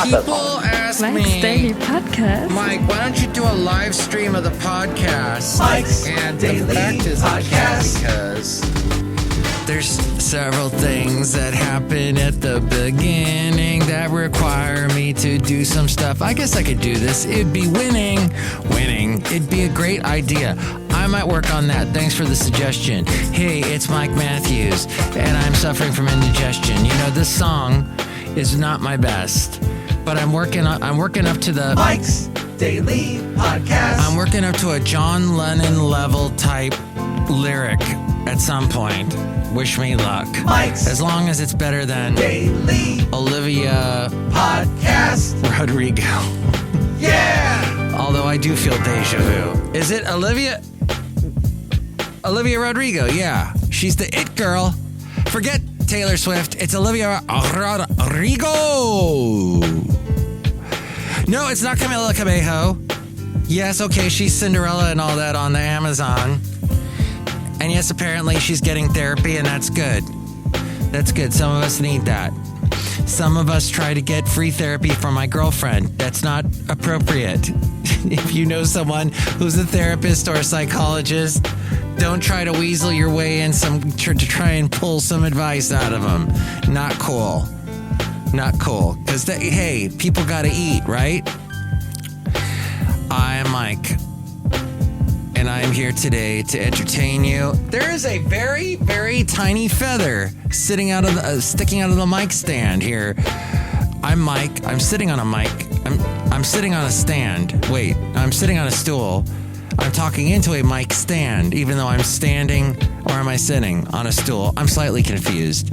People ask Mike's Daily me, Podcast. Mike, why don't you do a live stream of the podcast? Mike's and Daily the fact is, I can't Podcast. because there's several things that happen at the beginning that require me to do some stuff. I guess I could do this. It'd be winning. It'd be a great idea. I might work on that. Thanks for the suggestion. Hey, it's Mike Matthews, and I'm suffering from indigestion. You know, this song is not my best, but I'm working up to the Mike's Daily Podcast. I'm working up to a John Lennon level type lyric at some point. Wish me luck. Mike's As long as it's better than Daily Olivia Podcast. Rodrigo. Yeah! Although I do feel deja vu. Is it Olivia Rodrigo? Yeah. She's the it girl. Forget Taylor Swift. It's Olivia Rodrigo. No, it's not Camila Cabello. Yes, okay, she's Cinderella and all that on the Amazon. And yes, apparently she's getting therapy, and that's good. That's good. Some of us need that. Some of us try to get free therapy from my girlfriend. That's not appropriate. If you know someone who's a therapist or a psychologist, don't try to weasel your way in to try and pull some advice out of them. Not cool. Not cool. Because, hey, people got to eat, right? I am Mike, and I am here today to entertain you. There is a very, very tiny feather sticking out of the mic stand here. I'm Mike. I'm sitting on a mic. I'm sitting on a stand. Wait, I'm sitting on a stool. I'm talking into a mic stand, even though I'm standing, or am I sitting on a stool? I'm slightly confused.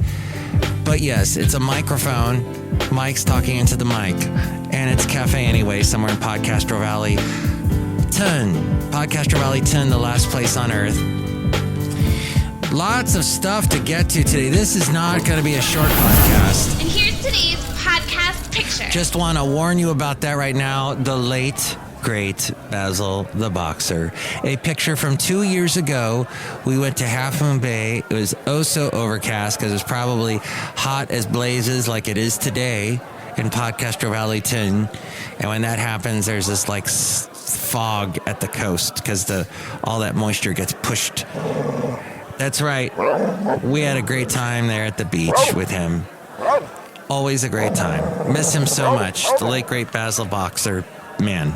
But yes, it's a microphone. Mike's talking into the mic. And it's Cafe Anyway, somewhere in Podcastro Valley 10. Podcastro Valley 10, the last place on earth. Lots of stuff to get to today. This is not going to be a short podcast. And here's today's podcast picture. Just want to warn you about that right now. The late, great Basil the Boxer. A picture from 2 years ago. We went to Half Moon Bay. It was oh so overcast because it was probably hot as blazes like it is today in Podcastro Valley 10. And when that happens, there's this like fog at the coast because all that moisture gets pushed. That's right. We had a great time there at the beach with him. Always a great time. Miss him so much. The late, great Basil Boxer, man.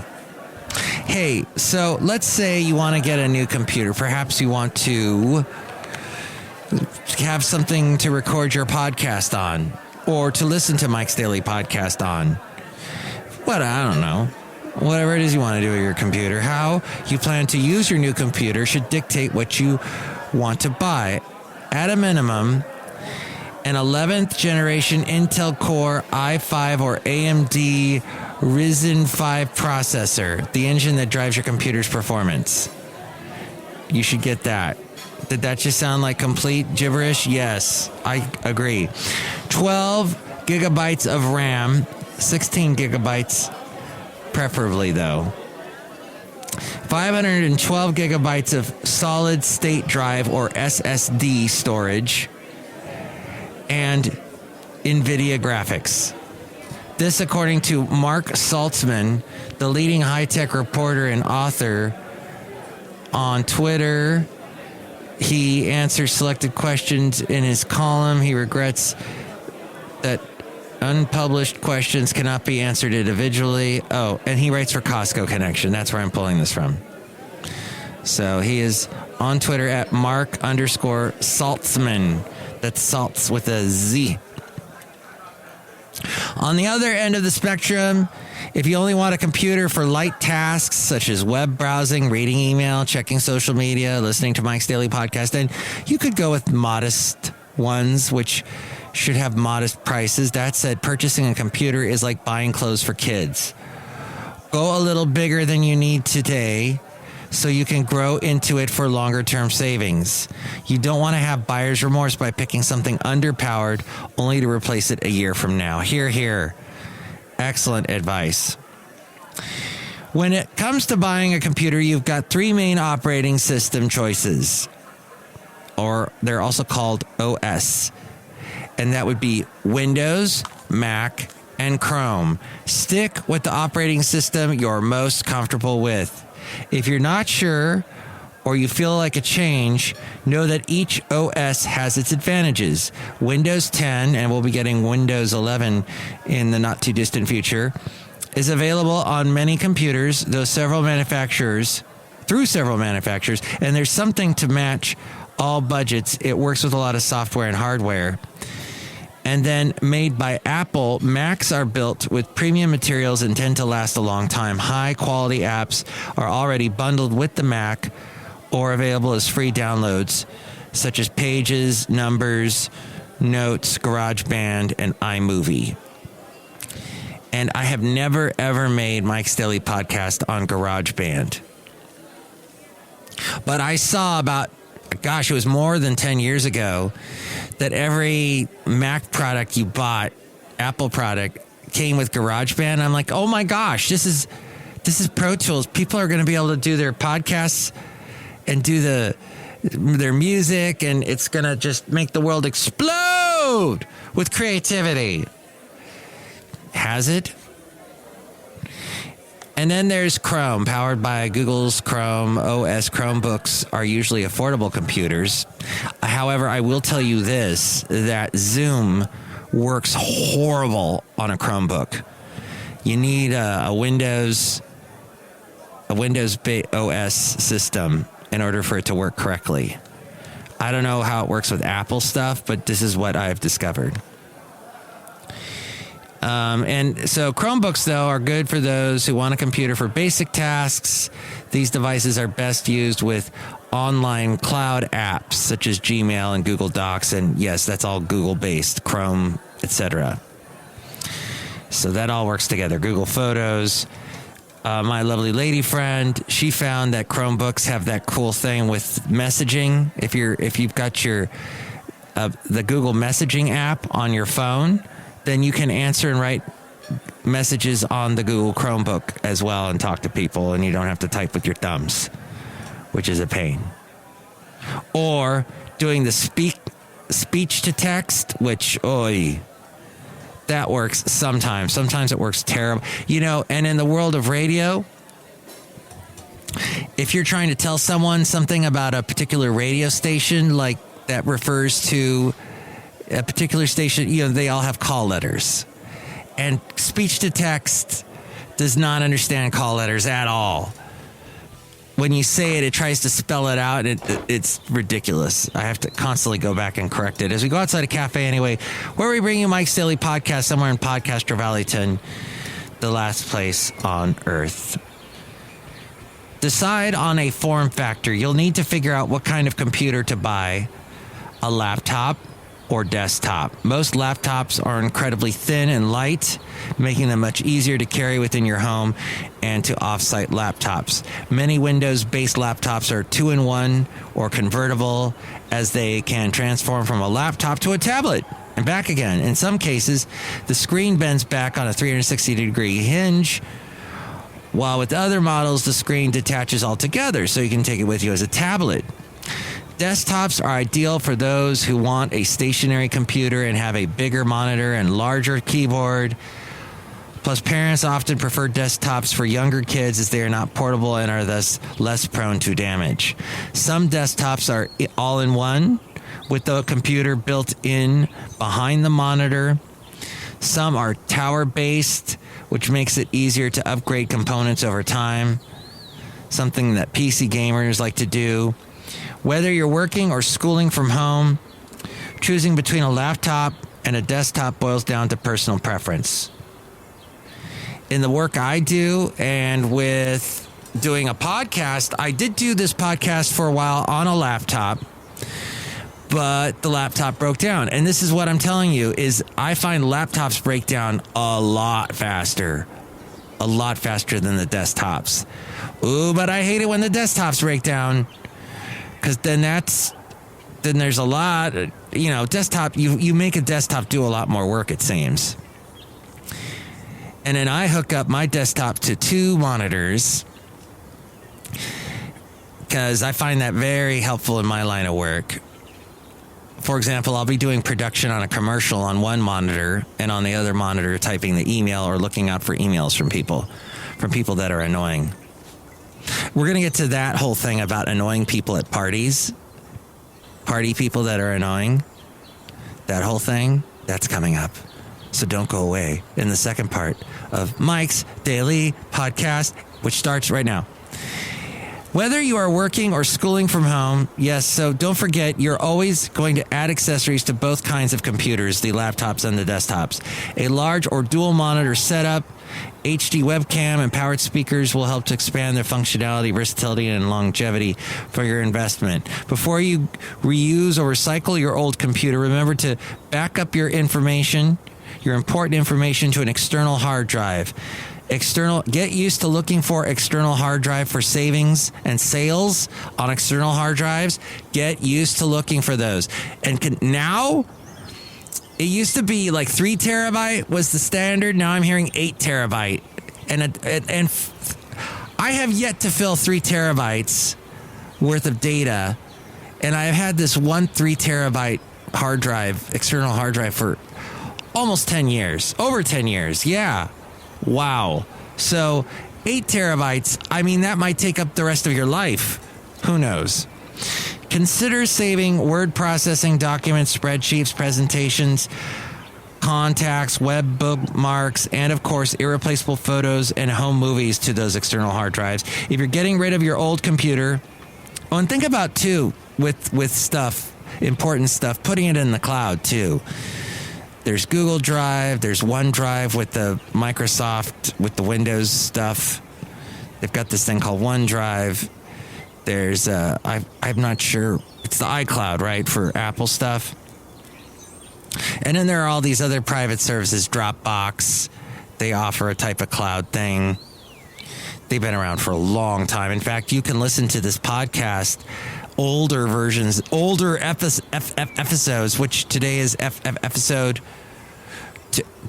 Hey, so let's say you want to get a new computer. Perhaps you want to have something to record your podcast on, or to listen to Mike's Daily Podcast on. What, I don't know. Whatever it is you want to do with your computer. How you plan to use your new computer should dictate what you want to buy. At a minimum, an 11th generation Intel Core i5 or AMD Ryzen 5 processor, the engine that drives your computer's performance. You should get that. Did that just sound like complete gibberish? Yes, I agree. 12 gigabytes of RAM, 16 gigabytes preferably though. 512 gigabytes of solid state drive or SSD storage, and NVIDIA graphics. This according to Mark Saltzman, the leading high-tech reporter and author on Twitter. He answers selected questions in his column. He regrets that unpublished questions cannot be answered individually. Oh, and he writes for Costco Connection. That's where I'm pulling this from. So he is on Twitter at Mark_Saltzman. That's Saltz with a Z. On the other end of the spectrum, if you only want a computer for light tasks such as web browsing, reading email, checking social media, listening to Mike's Daily Podcast, then you could go with modest ones, which should have modest prices. That said, purchasing a computer is like buying clothes for kids. Go a little bigger than you need today so you can grow into it for longer term savings. You don't want to have buyer's remorse by picking something underpowered only to replace it a year from now. Hear, hear. Excellent advice. When it comes to buying a computer, you've got three main operating system choices, or they're also called OS. And that would be Windows, Mac, and Chrome. Stick with the operating system you're most comfortable with. If you're not sure or you feel like a change, know that each OS has its advantages. Windows 10, and we'll be getting Windows 11 in the not too distant future, is available on many computers, through several manufacturers, and there's something to match all budgets. It works with a lot of software and hardware. And then made by Apple, Macs are built with premium materials and tend to last a long time. High quality apps are already bundled with the Mac or available as free downloads, such as Pages, Numbers, Notes, GarageBand, and iMovie. And I have never, ever made Mike's Daily Podcast on GarageBand. But I saw it was more than 10 years ago, that every Mac product you bought, Apple product, came with GarageBand. I'm like, oh my gosh, this is Pro Tools. People are going to be able to do their podcasts and do their music, and it's going to just make the world explode with creativity. Has it? And then there's Chrome, powered by Google's Chrome OS. Chromebooks are usually affordable computers. However, I will tell you this, that Zoom works horrible on a Chromebook. You need a Windows OS system in order for it to work correctly. I don't know how it works with Apple stuff, but this is what I've discovered. And so Chromebooks, though, are good for those who want a computer for basic tasks. These devices are best used with online cloud apps such as Gmail and Google Docs. And yes, that's all Google-based, Chrome, etc. So that all works together. Google Photos. My lovely lady friend, she found that Chromebooks have that cool thing with messaging. If you've got the Google Messaging app on your phone, then you can answer and write messages on the Google Chromebook as well and talk to people, and you don't have to type with your thumbs, which is a pain. Or doing the speech to text, which, that works sometimes. Sometimes it works terrible. And in the world of radio, if you're trying to tell someone something about a particular radio station, like that refers to a particular station, they all have call letters. And speech to text does not understand call letters at all. When you say it, it tries to spell it out. It's ridiculous. I have to constantly go back and correct it. As we go outside a cafe anyway, where we bring you Mike's Daily Podcast somewhere in Podcaster Valleyton, the last place on earth. Decide on a form factor. You'll need to figure out what kind of computer to buy, a laptop or desktop. Most laptops are incredibly thin and light, making them much easier to carry within your home and to off-site laptops. Many Windows-based laptops are 2-in-1 or convertible, as they can transform from a laptop to a tablet and back again. In some cases, the screen bends back on a 360-degree hinge, while with other models, the screen detaches altogether, so you can take it with you as a tablet. Desktops are ideal for those who want a stationary computer and have a bigger monitor and larger keyboard. Plus, parents often prefer desktops for younger kids as they are not portable and are thus less prone to damage. Some desktops are all-in-one with the computer built in behind the monitor. Some are tower-based, which makes it easier to upgrade components over time, something that PC gamers like to do. Whether you're working or schooling from home, choosing between a laptop and a desktop boils down to personal preference. In the work I do and with doing a podcast, I did do this podcast for a while on a laptop, but the laptop broke down. And this is what I'm telling you, is I find laptops break down a lot faster than the desktops. Ooh, but I hate it when the desktops break down. Because then there's a lot, desktop, you make a desktop do a lot more work, it seems. And then I hook up my desktop to 2 monitors because I find that very helpful in my line of work. For example, I'll be doing production on a commercial on one monitor and on the other monitor typing the email or looking out for emails from people that are annoying. We're going to get to that whole thing about annoying people at parties. Party people that are annoying. That whole thing, that's coming up. So don't go away in the second part of Mike's Daily Podcast, which starts right now. Whether you are working or schooling from home, yes, so don't forget you're always going to add accessories to both kinds of computers, the laptops and the desktops. A large or dual monitor setup, HD webcam, and powered speakers will help to expand their functionality, versatility, and longevity for your investment. Before you reuse or recycle your old computer, remember to back up your information, your important information, to an external hard drive. Get used to looking for external hard drive for savings and sales on external hard drives. Get used to looking for those. And now, it used to be like 3 terabyte was the standard. Now I'm hearing 8 terabyte. And I have yet to fill 3 terabytes worth of data. And I've had this 3 terabyte hard drive, external hard drive, for almost 10 years. Over 10 years. Yeah. Wow. So 8 terabytes, I mean, that might take up the rest of your life. Who knows? Consider saving word processing, documents, spreadsheets, presentations, contacts, web bookmarks, and of course, irreplaceable photos and home movies to those external hard drives. If you're getting rid of your old computer, and think about too, with stuff, important stuff, putting it in the cloud too. There's Google Drive, there's OneDrive with the Microsoft, with the Windows stuff. They've got this thing called OneDrive. There's, I'm not sure, it's the iCloud, right, for Apple stuff. And then there are all these other private services, Dropbox. They offer a type of cloud thing. They've been around for a long time. In fact, you can listen to this podcast, older versions, older episodes, which today is episode.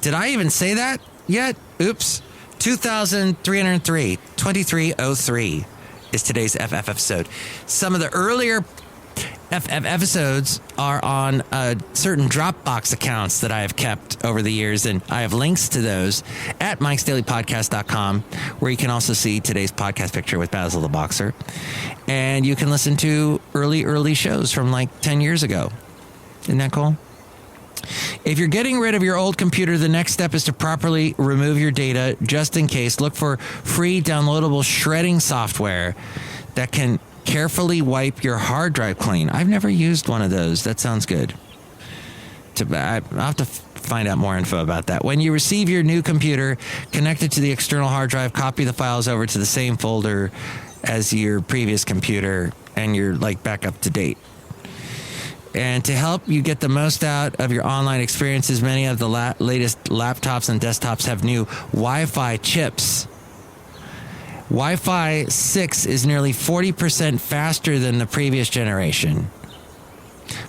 Did I even say that yet? Oops. 2303 is today's episode. Some of the earlier episodes are on certain Dropbox accounts that I have kept over the years, and I have links to those at MikesDailyPodcast.com, where you can also see today's podcast picture with Basil the Boxer, and you can listen to early shows from like 10 years ago. Isn't that cool? If you're getting rid of your old computer, the next step is to properly remove your data. Just in case, look for free downloadable shredding software that can carefully wipe your hard drive clean. I've never used one of those. That sounds good. I'll have to find out more info about that. When you receive your new computer connected to the external hard drive, copy the files over to the same folder as your previous computer, and you're like back up to date. And to help you get the most out of your online experiences, many of the latest laptops and desktops have new Wi-Fi chips. Wi-Fi 6 is nearly 40% faster than the previous generation,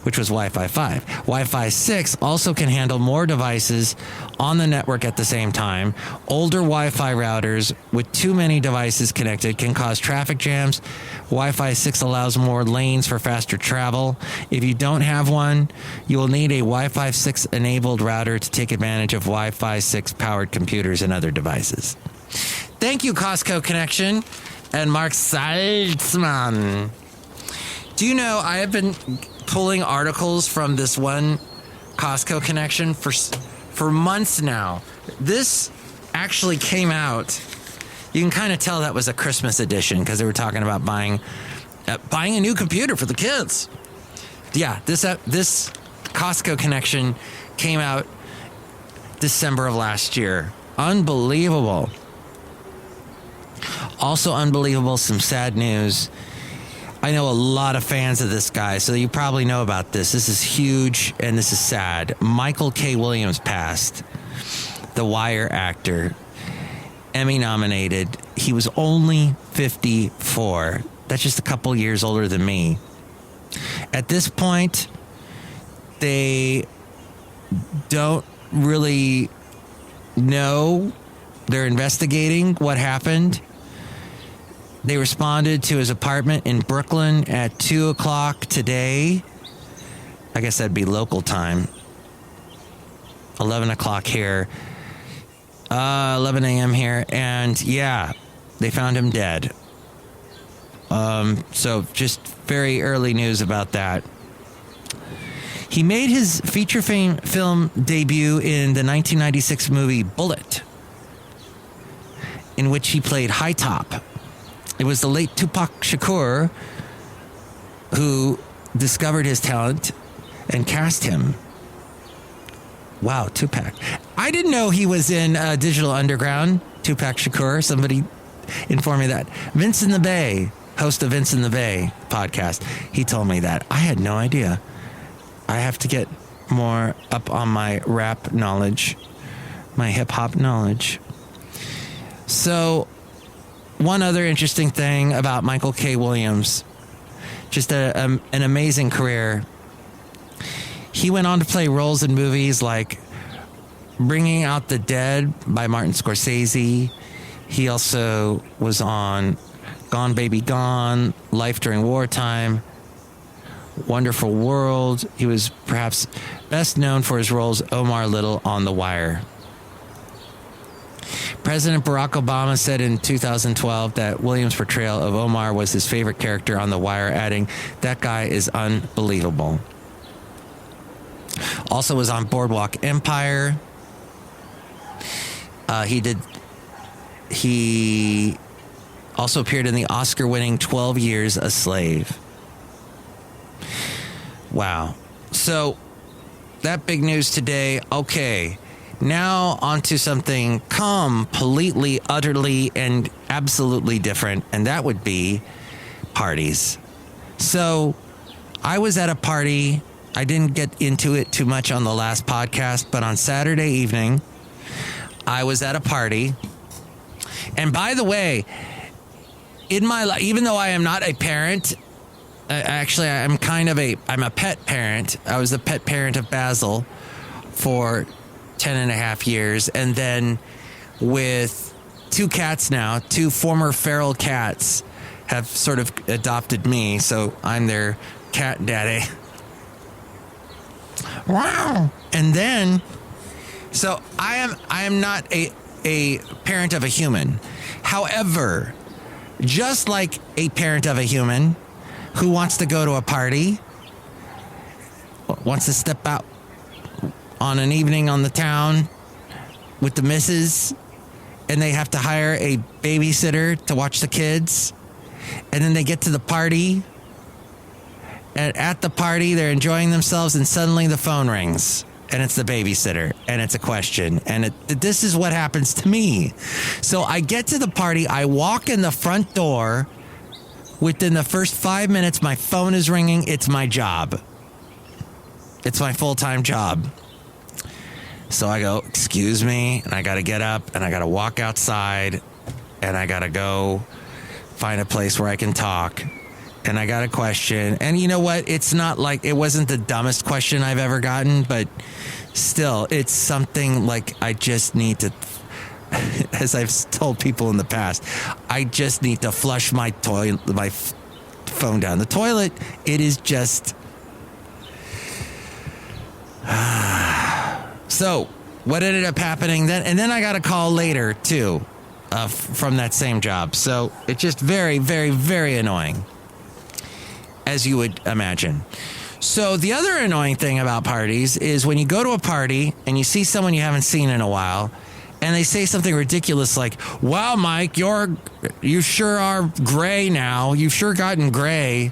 which was Wi-Fi 5. Wi-Fi 6 also can handle more devices on the network at the same time. Older Wi-Fi routers with too many devices connected can cause traffic jams. Wi-Fi 6 allows more lanes for faster travel. If you don't have one, you will need a Wi-Fi 6 enabled router to take advantage of Wi-Fi 6 powered computers and other devices. Thank you, Costco Connection and Mark Saltzman. Do you know I have been pulling articles from this one Costco Connection for months now. This actually came out. You can kind of tell that was a Christmas edition because they were talking about buying a new computer for the kids. Yeah, this Costco Connection came out December of last year. Unbelievable. Also unbelievable, some sad news. I know a lot of fans of this guy, so you probably know about this. This is huge, and this is sad. Michael K. Williams passed. The Wire actor. Emmy nominated. He was only 54. That's just a couple years older than me. At this point, they don't really know. They're investigating what happened. They responded to his apartment in Brooklyn at 2 o'clock today. I guess that'd be local time. 11 o'clock here. 11 a.m. here. And yeah, they found him dead. So just very early news about that. He made his feature film debut in the 1996 movie Bullet, in which he played High Top. It was the late Tupac Shakur who discovered his talent and cast him. Wow, Tupac. I didn't know he was in Digital Underground, Tupac Shakur. Somebody informed me that. Vince in the Bay, host of Vince in the Bay podcast, he told me that. I had no idea. I have to get more up on my rap knowledge, my hip-hop knowledge. So, one other interesting thing about Michael K. Williams, just an amazing career. He went on to play roles in movies like Bringing Out the Dead by Martin Scorsese. He also was on Gone Baby Gone, Life During Wartime, Wonderful World. He was perhaps best known for his roles Omar Little on The Wire. President Barack Obama said in 2012 that Williams' portrayal of Omar was his favorite character on The Wire, adding, "That guy is unbelievable." Also was on Boardwalk Empire. He also appeared in the Oscar-winning 12 Years a Slave. Wow. So, that big news today. Okay. Now onto something completely, utterly, and absolutely different, and that would be parties. So, I was at a party. I didn't get into it too much on the last podcast, but on Saturday evening, I was at a party. And by the way, in my life, even though I am not a parent, actually, I'm a pet parent. I was the pet parent of Basil for 10 and a half years. And then with two cats now, two former feral cats have sort of adopted me. So I'm their cat daddy. Wow. And then, so I am not a parent of a human. However, just like a parent of a human who wants to go to a party, wants to step out on an evening on the town with the missus, and they have to hire a babysitter to watch the kids, and then they get to the party, and at the party they're enjoying themselves, and suddenly the phone rings, and it's the babysitter, and it's a question, and this is what happens to me. So I get to the party, I walk in the front door. Within the first 5 minutes, my phone is ringing. It's my job. It's my full-time job. So I go, excuse me, and I got to get up, and I got to walk outside, and I got to go find a place where I can talk, and I got a question. And you know what? It's not like, it wasn't the dumbest question I've ever gotten, but still, it's something like I just need to, as I've told people in the past, I just need to flush my phone down the toilet. It is just... So, what ended up happening then? And then I got a call later, too, from that same job. So, it's just very, very, very annoying, as you would imagine. So, the other annoying thing about parties is when you go to a party and you see someone you haven't seen in a while, and they say something ridiculous like, "Wow, Mike, you sure are gray now. You've sure gotten gray.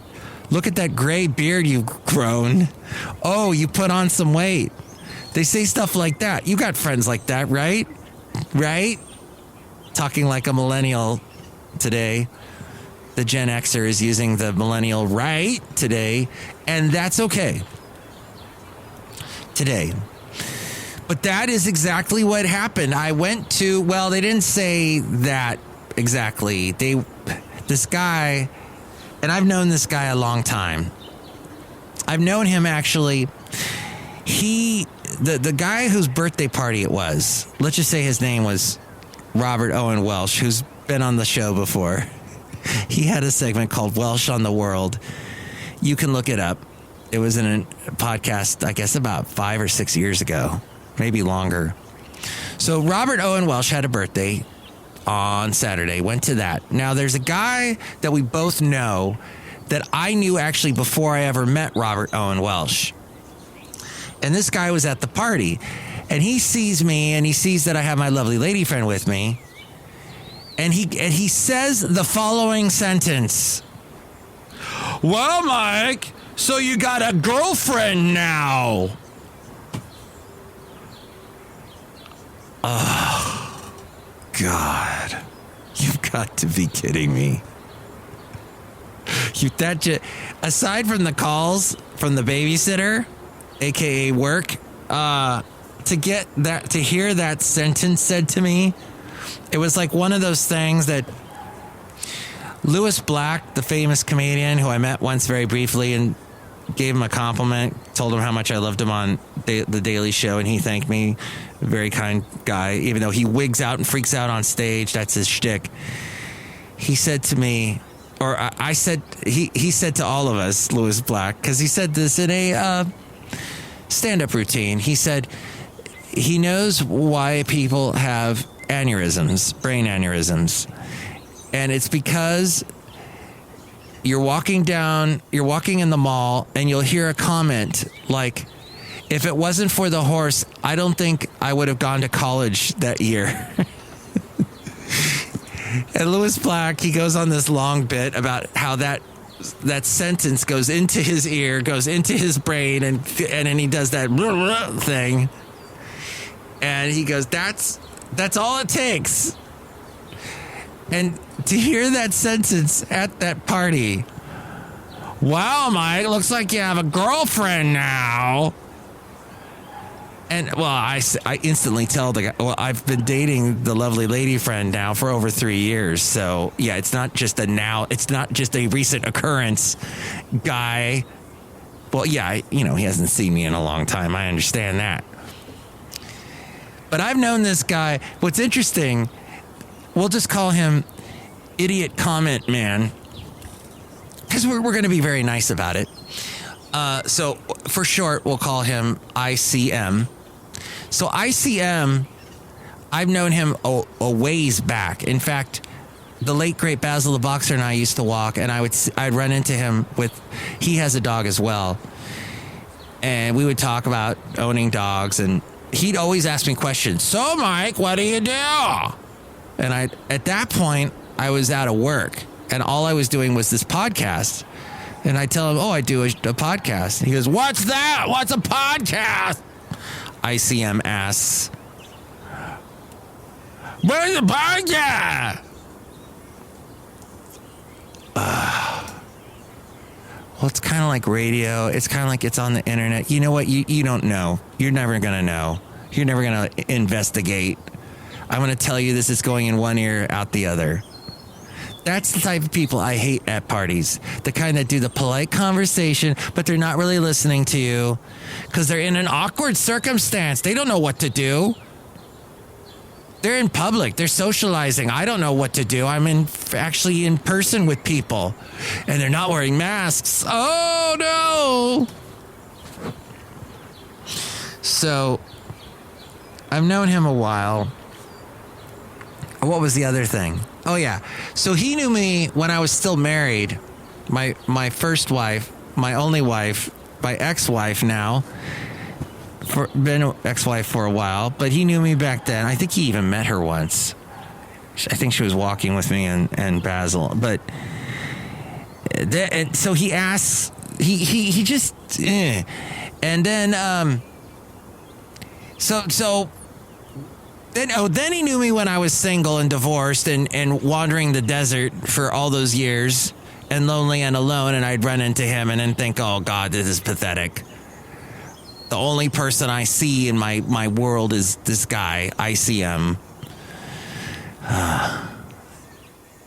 Look at that gray beard you've grown. Oh, you put on some weight." They say stuff like that. You got friends like that, right? Right? Talking like a millennial today. The Gen Xer is using the millennial right today, and that's okay. Today. But that is exactly what happened. I went to, well, they didn't say that exactly. This guy, and I've known this guy a long time. I've known him actually. The guy whose birthday party it was, let's just say his name was Robert Owen Welsh, who's been on the show before. He had a segment called Welsh on the World. You can look it up. It was in a podcast, I guess, about 5 or 6 years ago, maybe longer. So Robert Owen Welsh had a birthday on Saturday, went to that. Now, there's a guy that we both know that I knew actually before I ever met Robert Owen Welsh. And this guy was at the party. And he sees me, and he sees that I have my lovely lady friend with me. And he says the following sentence. Well, Mike, so you got a girlfriend now. Oh, God. You've got to be kidding me. Aside from the calls from the babysitter, aka work, to hear that sentence said to me, it was like one of those things that Lewis Black, the famous comedian who I met once very briefly and gave him a compliment, told him how much I loved him on the Daily Show, and he thanked me. A very kind guy, even though he wigs out and freaks out on stage. That's his shtick. He said to me, or I said, he said to all of us, Lewis Black, because he said this in a stand-up routine. He said he knows why people have aneurysms, brain aneurysms. And it's because you're walking in the mall, and you'll hear a comment like, if it wasn't for the horse, I don't think I would have gone to college that year. And Lewis Black, he goes on this long bit about how that sentence goes into his ear, goes into his brain, and then he does that thing. And he goes, that's all it takes. And to hear that sentence at that party, wow, Mike, looks like you have a girlfriend now. And, well, I instantly tell the guy, well, I've been dating the lovely lady friend now for over 3 years. So, yeah, it's not just a recent occurrence, guy. Well, yeah, he hasn't seen me in a long time. I understand that. But I've known this guy. What's interesting, we'll just call him Idiot Comment Man, because we're going to be very nice about it. So for short, we'll call him ICM. So ICM, I've known him a ways back. In fact, the late great Basil the Boxer and I used to walk, and I'd run into him he has a dog as well, and we would talk about owning dogs, and he'd always ask me questions. So, Mike, what do you do? And at that point, I was out of work, and all I was doing was this podcast. And I tell him, I do a podcast. He goes, what's that? What's a podcast? ICM asks, where's the podcast? Well, it's kind of like radio. It's kind of like it's on the internet. You know what? You don't know. You're never going to know. You're never going to investigate. I'm going to tell you this is going in one ear, out the other. That's the type of people I hate at parties. The kind that do the polite conversation, but they're not really listening to you because they're in an awkward circumstance. They don't know what to do. They're in public. They're socializing. I don't know what to do. I'm actually in person with people, and they're not wearing masks. Oh, no. So I've known him a while. What was the other thing? Oh, yeah. So he knew me when I was still married. My first wife, my only wife, my ex-wife now. Been an ex-wife for a while, but he knew me back then. I think he even met her once. I think she was walking with me and Basil. But and so he asks, he just, and then so. Then he knew me when I was single and divorced and wandering the desert for all those years and lonely and alone, and I'd run into him and then think, oh, God, this is pathetic. The only person I see in my world is this guy, ICM.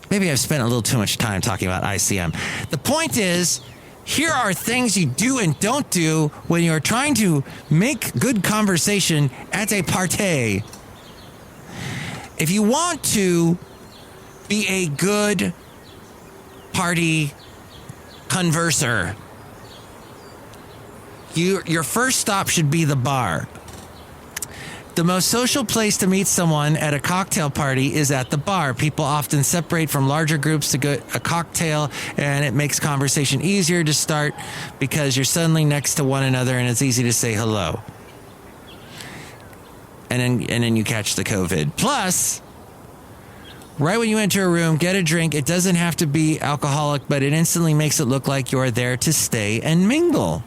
Maybe I've spent a little too much time talking about ICM. The point is, here are things you do and don't do when you're trying to make good conversation at a party. If you want to be a good party converser, Your first stop should be the bar. The most social place to meet someone at a cocktail party is at the bar. People often separate from larger groups to get a cocktail, and it makes conversation easier to start because you're suddenly next to one another and it's easy to say hello. And then you catch the COVID. Plus, right when you enter a room, get a drink. It doesn't have to be alcoholic, but it instantly makes it look like you're there to stay and mingle.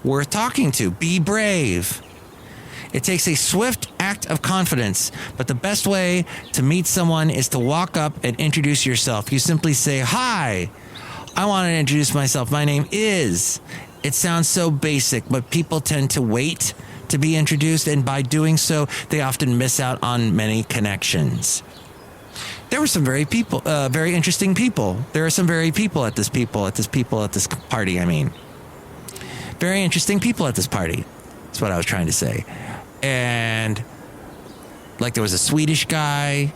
Worth talking to. Be brave. It takes a swift act of confidence, but the best way to meet someone is to walk up and introduce yourself. You simply say, "Hi, I want to introduce myself. My name is." It sounds so basic, but people tend to wait to be introduced, and by doing so, they often miss out on many connections. There were some very interesting people. There are some very people at this party. I mean, very interesting people at this party. That's what I was trying to say. And like there was a Swedish guy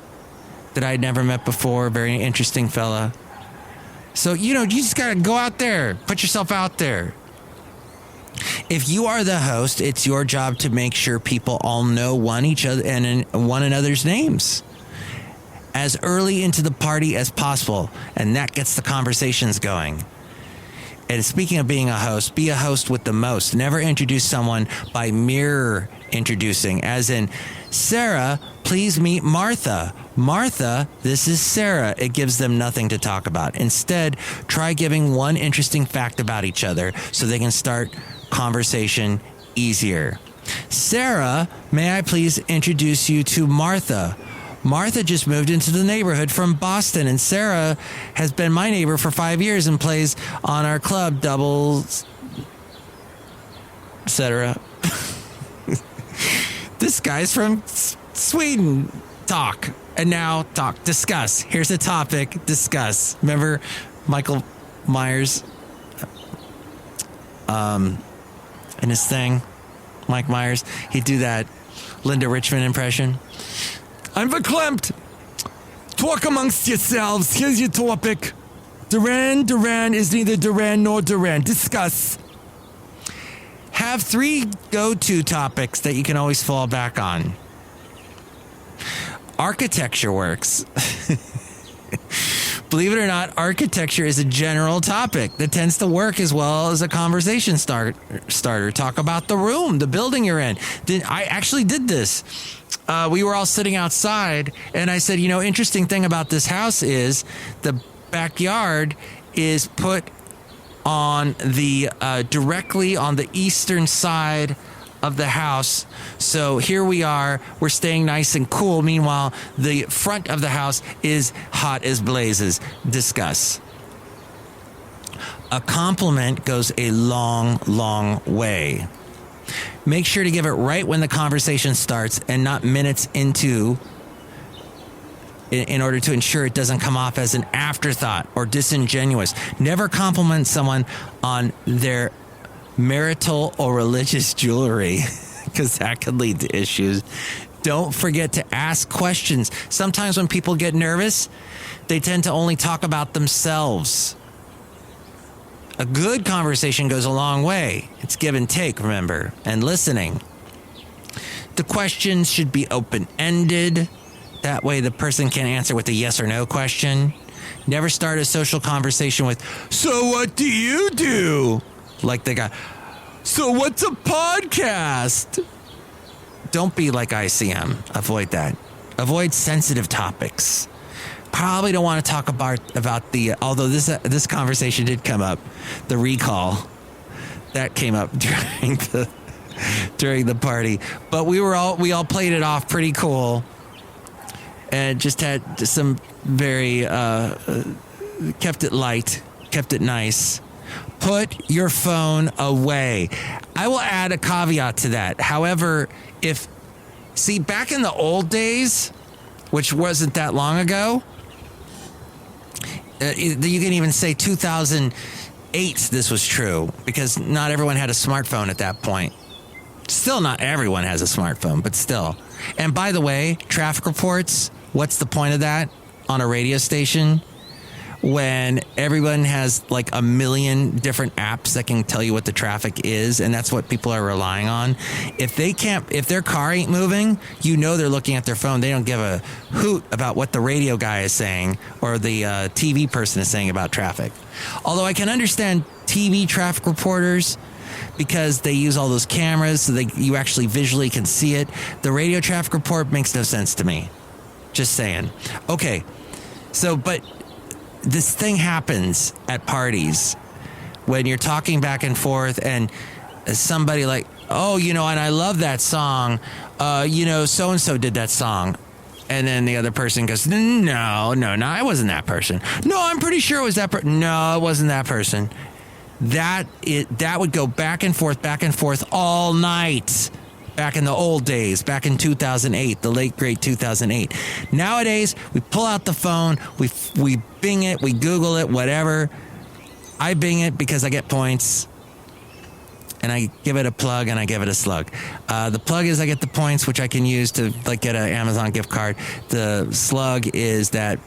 that I'd never met before, very interesting fella. So, you just got to go out there, put yourself out there. If you are the host, it's your job to make sure people all know one another's names as early into the party as possible, and that gets the conversations going. And speaking of being a host, be a host with the most. Never introduce someone by mirror introducing, as in, "Sarah, please meet Martha. Martha, this is Sarah." It gives them nothing to talk about. Instead, try giving one interesting fact about each other so they can start conversation easier. "Sarah, may I please introduce you to Martha? Martha just moved into the neighborhood from Boston, and Sarah has been my neighbor for 5 years and plays on our club, doubles, etc." This guy's from Sweden. Talk. And now talk. Discuss. Here's a topic. Discuss. Remember Michael Myers in his thing? Mike Myers. He'd do that Linda Richmond impression. "I'm verklempt. Talk amongst yourselves. Here's your topic. Duran is neither Duran nor Duran. Discuss." Have 3 go-to topics that you can always fall back on. Architecture works. Believe it or not, architecture is a general topic that tends to work as well as a conversation starter. Talk about the room, the building you're in. I actually did this. We were all sitting outside, and I said, interesting thing about this house is the backyard is put on the directly on the eastern side of the house. So here we are, we're staying nice and cool. Meanwhile, the front of the house is hot as blazes. Discuss. A compliment goes a long, long way. Make sure to give it right when the conversation starts and not minutes into, in order to ensure it doesn't come off as an afterthought or disingenuous. Never compliment someone on their marital or religious jewelry, because that could lead to issues. Don't forget to ask questions. Sometimes when people get nervous, they tend to only talk about themselves. A good conversation goes a long way. It's give and take, remember, and listening. The questions should be open-ended. That way the person can answer with a yes or no question. Never start a social conversation with, "So what do you do?" Like the guy, "So what's a podcast?" Don't be like ICM. Avoid that. Avoid sensitive topics. Probably don't want to talk about the, although this conversation did come up, the recall. That came up during the party. But we all played it off pretty cool. And just had some very, kept it light, kept it nice. Put your phone away. I will add a caveat to that. However, back in the old days, which wasn't that long ago, you can even say 2008 this was true, because not everyone had a smartphone at that point. Still not everyone has a smartphone, but still. And by the way, traffic reports, what's the point of that on a radio station? when everyone has like a million different apps that can tell you what the traffic is, and that's what people are relying on. If their car ain't moving, they're looking at their phone. They don't give a hoot about what the radio guy is saying or the TV person is saying about traffic. Although I can understand TV traffic reporters, because they use all those cameras so you actually visually can see it. The radio traffic report makes no sense to me. Just saying. Okay, so, but this thing happens at parties when you're talking back and forth and somebody like, oh, and I love that song. So-and-so did that song. And then the other person goes, no, I wasn't that person. No, I'm pretty sure it was that person. No, it wasn't that person. That would go back and forth all night. Back in the old days, back in 2008, the late great 2008. Nowadays, we pull out the phone, we Bing it, we Google it, whatever. I Bing it because I get points, and I give it a plug and I give it a slug. The plug is I get the points, which I can use to like get an Amazon gift card. The slug is that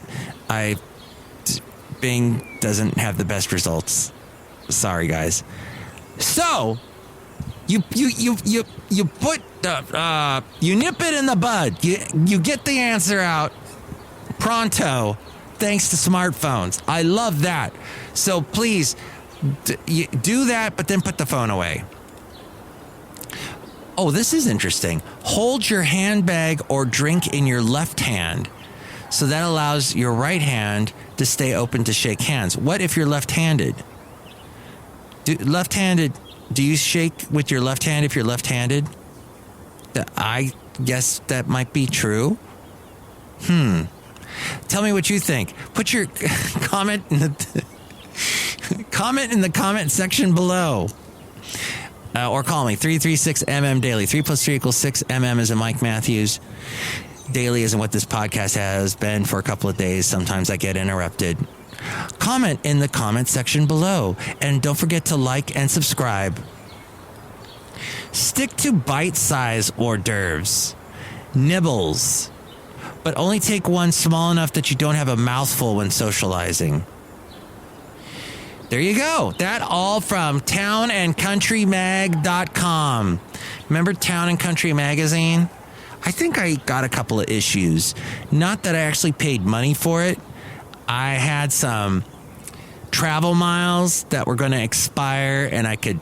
Bing doesn't have the best results. Sorry, guys. So you put you nip it in the bud. You get the answer out pronto, thanks to smartphones. I love that. So please do that, but then put the phone away. Oh, this is interesting. Hold your handbag or drink in your left hand. So that allows your right hand to stay open to shake hands. What if you're left-handed? Do you shake with your left hand if you're left-handed? I guess that might be true. Tell me what you think. Put your comment in the comment section below. Or call me, 336MM Daily. 3 + 3 = 6. MM is in Mike Matthews. Daily isn't what this podcast has been for a couple of days. Sometimes I get interrupted. Comment in the comment section below. And don't forget to like and subscribe. Stick to bite-sized hors d'oeuvres. Nibbles. But only take one small enough that you don't have a mouthful when socializing. There you go. That all from townandcountrymag.com. Remember Town and Country Magazine? I think I got a couple of issues. Not that I actually paid money for it. I had some travel miles that were going to expire, and I did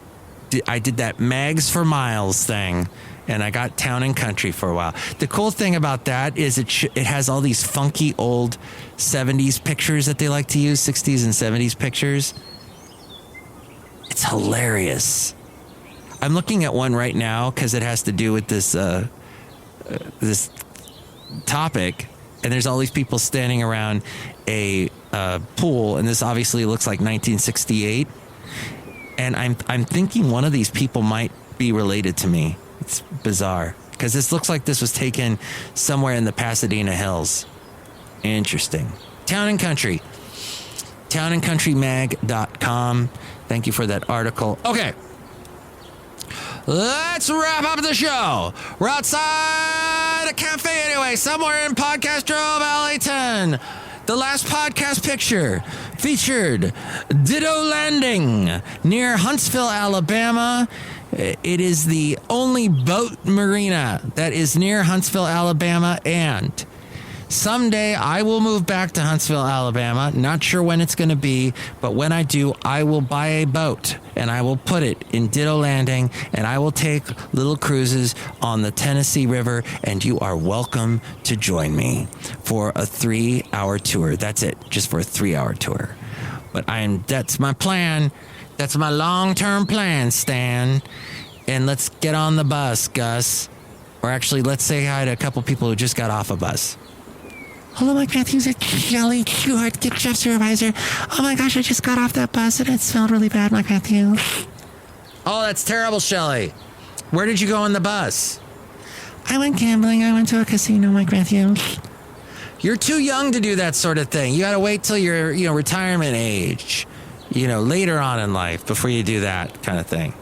that Mags for Miles thing, and I got Town and Country for a while. The cool thing about that is it has all these funky old 70s pictures that they like to use, 60s and 70s pictures. It's hilarious. I'm looking at one right now because it has to do with this this topic, and there's all these people standing around a pool, and this obviously looks like 1968. And I'm thinking one of these people might be related to me. It's bizarre because this looks like this was taken somewhere in the Pasadena Hills. Interesting. Town and Country. townandcountrymag.com. Thank you for that article. Okay. Let's wrap up the show. We're outside a cafe anyway, somewhere in Podcastro Valleyton. The last podcast picture featured Ditto Landing near Huntsville, Alabama. It is the only boat marina that is near Huntsville, Alabama, and someday I will move back to Huntsville, Alabama. Not sure when it's going to be, but when I do, I will buy a boat and I will put it in Ditto Landing, and I will take little cruises on the Tennessee River, and you are welcome to join me for a 3-hour tour. That's it, just for a 3-hour tour. But that's my plan. That's my long-term plan, Stan. And let's get on the bus, Gus. Or actually, let's say hi to a couple people who just got off a bus. Hello, Mike Matthews. It's Chely Shoehart, gift shop supervisor. Oh my gosh, I just got off that bus and it smelled really bad, Mike Matthews. Oh, that's terrible, Chely. Where did you go on the bus? I went gambling. I went to a casino, Mike Matthews. You're too young to do that sort of thing. You got to wait till you're, retirement age, later on in life before you do that kind of thing.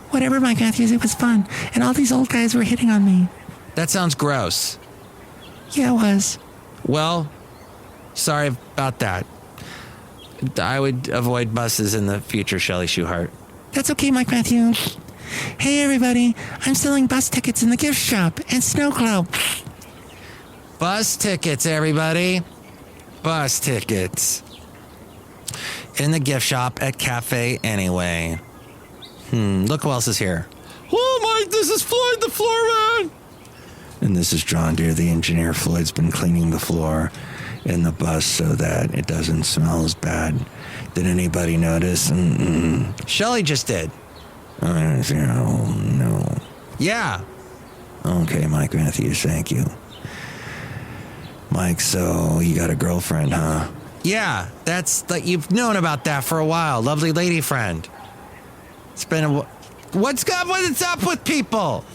Whatever, Mike Matthews. It was fun. And all these old guys were hitting on me. That sounds gross. Yeah, it was. Well, sorry about that. I would avoid buses in the future, Chely Shoehart. That's okay, Mike Matthews. Hey, everybody. I'm selling bus tickets in the gift shop and snow globe. Bus tickets, everybody. Bus tickets. In the gift shop at Cafe Anyway. Look who else is here. Oh, Mike, this is Floyd the Floorman. And this is John Deere, the engineer. Floyd's been cleaning the floor in the bus so that it doesn't smell as bad. Did anybody notice? Chely just did. Oh, no. Yeah. Okay, Mike Matthews, thank you. Mike, so you got a girlfriend, huh? Yeah, that's like you've known about that for a while. Lovely lady friend. It's been what's up with people?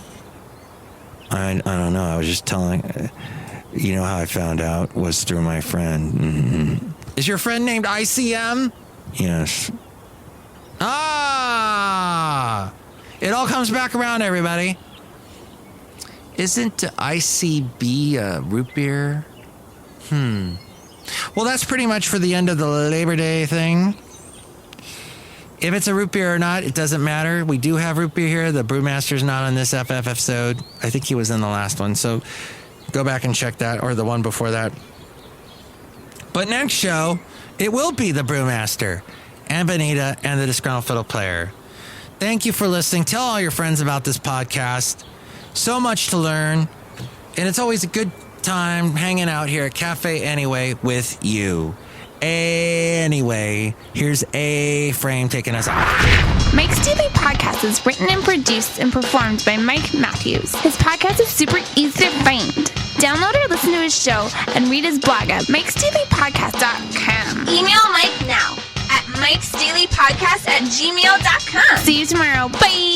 I don't know. I was just telling. You know how I found out was through my friend. Mm-hmm. Is your friend named ICM? Yes. Ah! It all comes back around, everybody. Isn't ICB a root beer? Well, that's pretty much for the end of the Labor Day thing. If it's a root beer or not, it doesn't matter. We do have root beer here. The Brewmaster's not on this FF episode. I think he was in the last one. So go back and check that, or the one before that. But next show, it will be the Brewmaster and Benita and the Disgruntled Fiddle Player. Thank you for listening. Tell all your friends about this podcast. So much to learn. And it's always a good time hanging out here at Cafe Anyway with you. Anyway, here's A Frame taking us off. Mike's Daily Podcast is written and produced and performed by Mike Matthews. His podcast is super easy to find. Download or listen to his show and read his blog at MikesDailyPodcast.com. Email Mike now at MikesDailyPodcast@gmail.com. See you tomorrow. Bye.